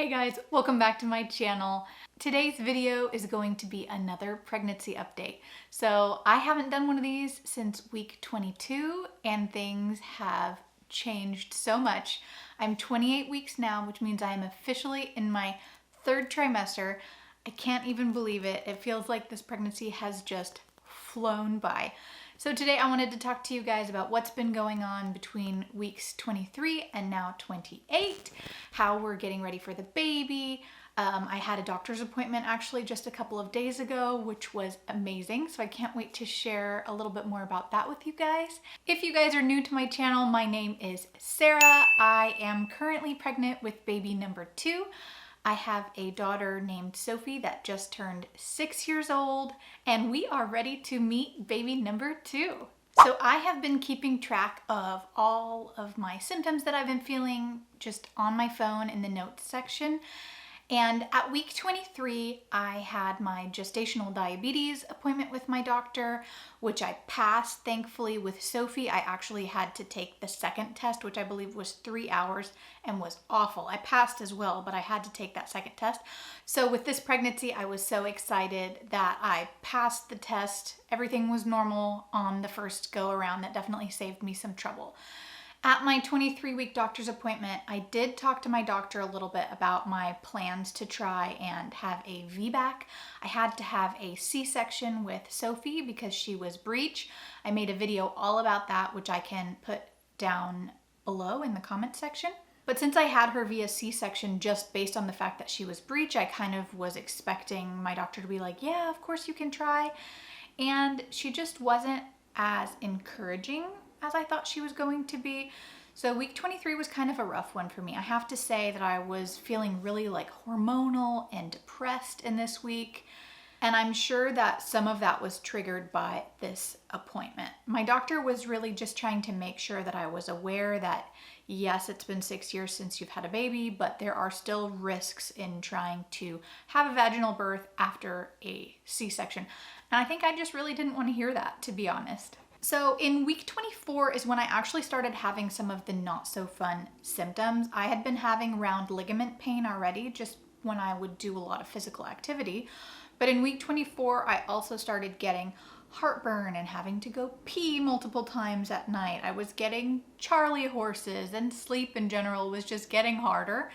Hey guys, welcome back to my channel. Today's video is going to be another pregnancy update. So I haven't done one of these since week 22 and things have changed so much. I'm 28 weeks now, which means I am officially in my third trimester. I can't even believe it. It feels like this pregnancy has just flown by. So today I wanted to talk to you guys about what's been going on between weeks 23 and now 28, how we're getting ready for the baby. I had a doctor's appointment actually just a couple of days ago, which was amazing. So I can't wait to share a little bit more about that with you guys. If you guys are new to my channel, my name is Sarah. I am currently pregnant with baby number 2. I have a daughter named Sophie that just turned 6 years old, and we are ready to meet baby number 2. So I have been keeping track of all of my symptoms that I've been feeling just on my phone in the notes section. And at week 23, I had my gestational diabetes appointment with my doctor, which I passed, thankfully. With Sophie, I actually had to take the second test, which I believe was 3 hours and was awful. I passed as well, but I had to take that second test. So with this pregnancy, I was so excited that I passed the test. Everything was normal on the first go around. That definitely saved me some trouble. At my 23-week doctor's appointment, I did talk to my doctor a little bit about my plans to try and have a VBAC. I had to have a C-section with Sophie because she was breech. I made a video all about that, which I can put down below in the comment section. But since I had her via C-section just based on the fact that she was breech, I kind of was expecting my doctor to be like, yeah, of course you can try. And she just wasn't as encouraging as I thought she was going to be. So week 23 was kind of a rough one for me. I have to say that I was feeling really like hormonal and depressed in this week. And I'm sure that some of that was triggered by this appointment. My doctor was really just trying to make sure that I was aware that yes, it's been 6 years since you've had a baby, but there are still risks in trying to have a vaginal birth after a C-section. And I think I just really didn't want to hear that, to be honest. So in week 24 is when I actually started having some of the not so fun symptoms. I had been having round ligament pain already, just when I would do a lot of physical activity. But in week 24, I also started getting heartburn and having to go pee multiple times at night. I was getting Charlie horses, and sleep in general was just getting harder.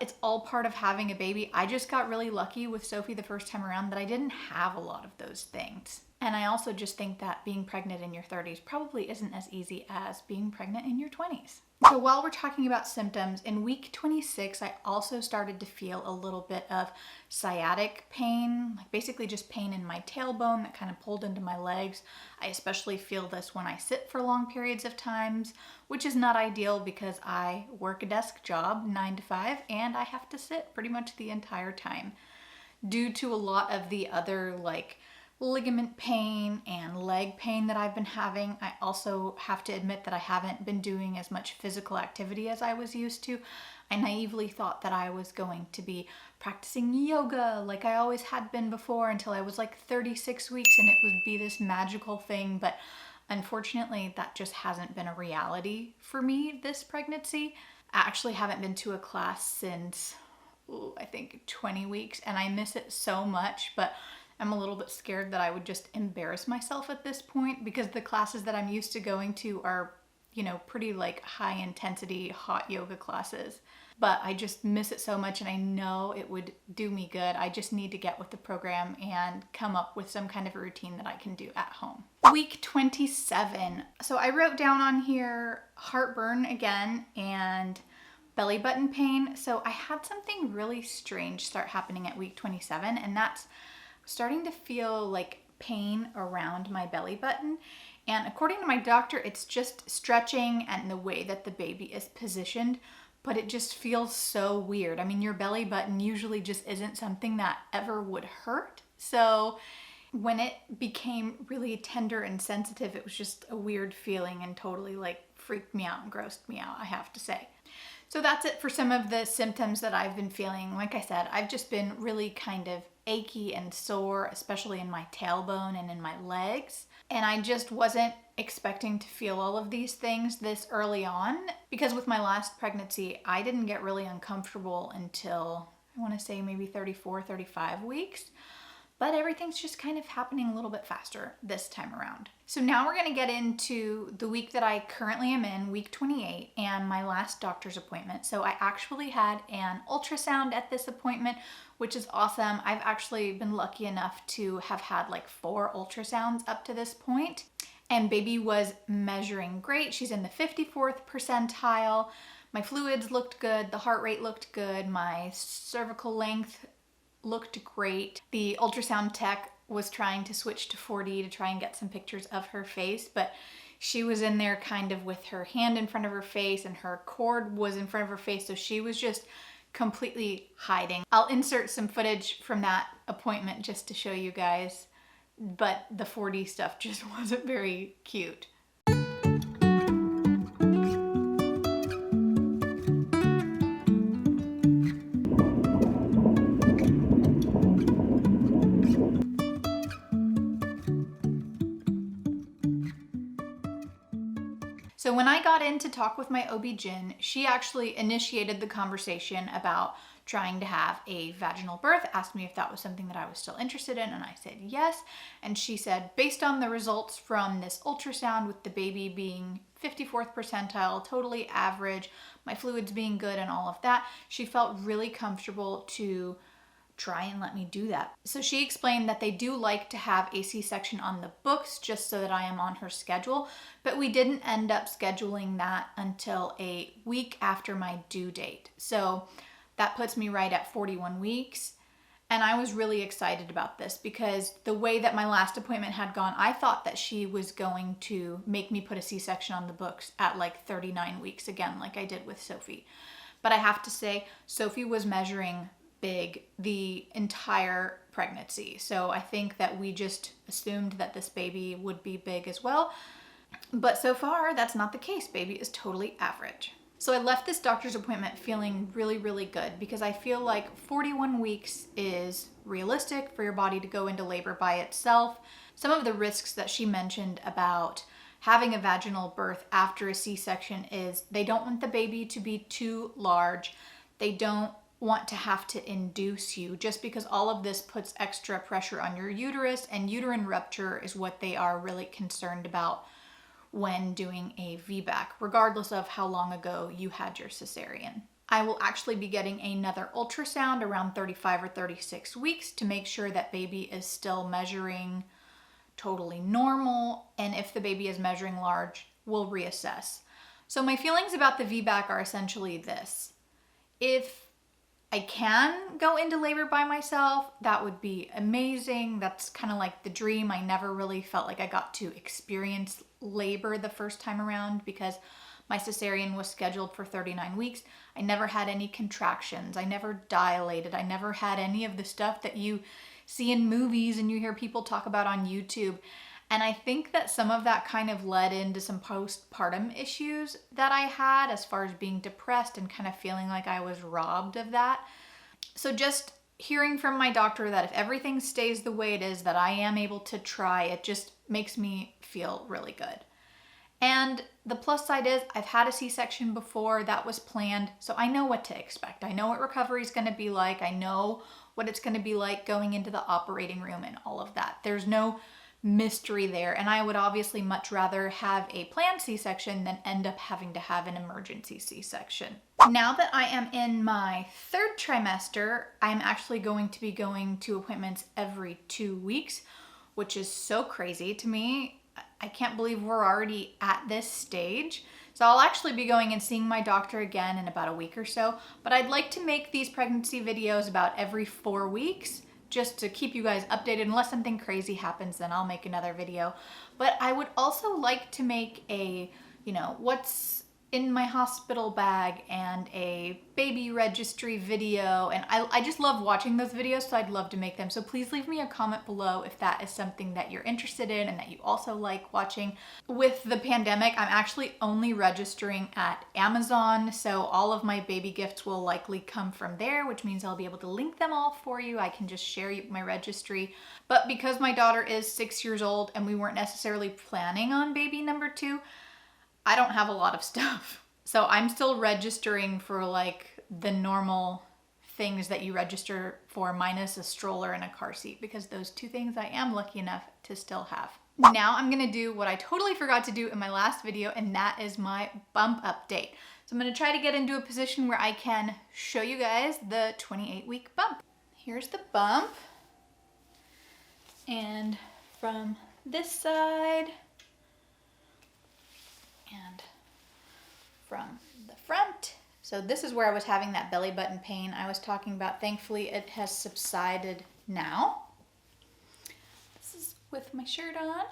It's all part of having a baby. I just got really lucky with Sophie the first time around that I didn't have a lot of those things. And I also just think that being pregnant in your 30s probably isn't as easy as being pregnant in your 20s. So while we're talking about symptoms, in week 26, I also started to feel a little bit of sciatic pain, like basically just pain in my tailbone that kind of pulled into my legs. I especially feel this when I sit for long periods of times, which is not ideal because I work a desk job 9 to 5 and I have to sit pretty much the entire time. Due to a lot of the other like ligament pain and leg pain that I've been having, I also have to admit that I haven't been doing as much physical activity as I was used to. I naively thought that I was going to be practicing yoga like I always had been before until I was like 36 weeks and it would be this magical thing, but unfortunately that just hasn't been a reality for me this pregnancy. I actually haven't been to a class since, I think 20 weeks, and I miss it so much, but I'm a little bit scared that I would just embarrass myself at this point because the classes that I'm used to going to are, you know, pretty like high intensity hot yoga classes. But I just miss it so much and I know it would do me good. I just need to get with the program and come up with some kind of a routine that I can do at home. Week 27. So I wrote down on here heartburn again and belly button pain. So I had something really strange start happening at week 27, and that's starting to feel like pain around my belly button. And according to my doctor, it's just stretching and the way that the baby is positioned, but it just feels so weird. I mean, your belly button usually just isn't something that ever would hurt. So when it became really tender and sensitive, it was just a weird feeling and totally like freaked me out and grossed me out, I have to say. So that's it for some of the symptoms that I've been feeling. Like I said, I've just been really kind of achy and sore, especially in my tailbone and in my legs. And I just wasn't expecting to feel all of these things this early on, because with my last pregnancy, I didn't get really uncomfortable until, I want to say maybe 34, 35 weeks. But everything's just kind of happening a little bit faster this time around. So now we're gonna get into the week that I currently am in, week 28, and my last doctor's appointment. So I actually had an ultrasound at this appointment, which is awesome. I've actually been lucky enough to have had like 4 ultrasounds up to this point. And baby was measuring great. She's in the 54th percentile. My fluids looked good, the heart rate looked good, my cervical length looked great. The ultrasound tech was trying to switch to 4D to try and get some pictures of her face, but she was in there kind of with her hand in front of her face and her cord was in front of her face, so she was just completely hiding. I'll insert some footage from that appointment just to show you guys, but the 4D stuff just wasn't very cute. So when I got in to talk with my OB-GYN, she actually initiated the conversation about trying to have a vaginal birth, asked me if that was something that I was still interested in, and I said yes. And she said, based on the results from this ultrasound with the baby being 54th percentile, totally average, my fluids being good and all of that, she felt really comfortable to try and let me do that. So she explained that they do like to have a C-section on the books just so that I am on her schedule, but we didn't end up scheduling that until a week after my due date. So that puts me right at 41 weeks. And I was really excited about this because the way that my last appointment had gone, I thought that she was going to make me put a C-section on the books at like 39 weeks again, like I did with Sophie. But I have to say, Sophie was measuring big the entire pregnancy. So I think that we just assumed that this baby would be big as well. But so far, that's not the case. Baby is totally average. So I left this doctor's appointment feeling really, really good because I feel like 41 weeks is realistic for your body to go into labor by itself. Some of the risks that she mentioned about having a vaginal birth after a C-section is they don't want the baby to be too large. They don't want to have to induce you just because all of this puts extra pressure on your uterus, and uterine rupture is what they are really concerned about when doing a VBAC, regardless of how long ago you had your cesarean. I will actually be getting another ultrasound around 35 or 36 weeks to make sure that baby is still measuring totally normal, and if the baby is measuring large, we'll reassess. So my feelings about the VBAC are essentially this. If I can go into labor by myself, that would be amazing. That's kind of like the dream. I never really felt like I got to experience labor the first time around because my cesarean was scheduled for 39 weeks. I never had any contractions. I never dilated. I never had any of the stuff that you see in movies and you hear people talk about on YouTube. And I think that some of that kind of led into some postpartum issues that I had as far as being depressed and kind of feeling like I was robbed of that. So just hearing from my doctor that if everything stays the way it is, that I am able to try, it just makes me feel really good. And the plus side is I've had a C-section before, that was planned, so I know what to expect. I know what recovery is going to be like. I know what it's going to be like going into the operating room and all of that. There's no mystery there, and I would obviously much rather have a planned C-section than end up having to have an emergency C-section. Now that I am in my 3rd trimester, I'm actually going to be going to appointments every 2 weeks, which is so crazy to me. I can't believe we're already at this stage. So I'll actually be going and seeing my doctor again in about a week or so, but I'd like to make these pregnancy videos about every 4 weeks just to keep you guys updated. Unless something crazy happens, then I'll make another video. But I would also like to make a, what's in my hospital bag and a baby registry video, and I just love watching those videos, so I'd love to make them. So please leave me a comment below if that is something that you're interested in and that you also like watching. With the pandemic, I'm actually only registering at Amazon, so all of my baby gifts will likely come from there, which means I'll be able to link them all for you. I can just share my registry. But because my daughter is 6 years old and we weren't necessarily planning on baby number 2, I don't have a lot of stuff. So I'm still registering for like the normal things that you register for, minus a stroller and a car seat, because those 2 things I am lucky enough to still have. Now I'm gonna do what I totally forgot to do in my last video, and that is my bump update. So I'm gonna try to get into a position where I can show you guys the 28-week bump. Here's the bump. And from this side, and from the front. So this is where I was having that belly button pain I was talking about. Thankfully, it has subsided now. This is with my shirt on.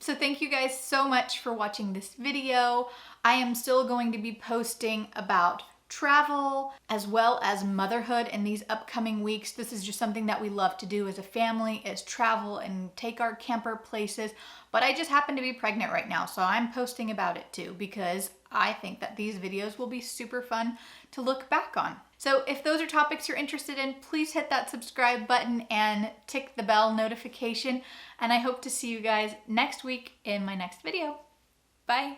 So thank you guys so much for watching this video. I am still going to be posting about travel as well as motherhood in these upcoming weeks. This is just something that we love to do as a family, is travel and take our camper places. But I just happen to be pregnant right now, so I'm posting about it too, because I think that these videos will be super fun to look back on. So if those are topics you're interested in, please hit that subscribe button and tick the bell notification. And I hope to see you guys next week in my next video. Bye.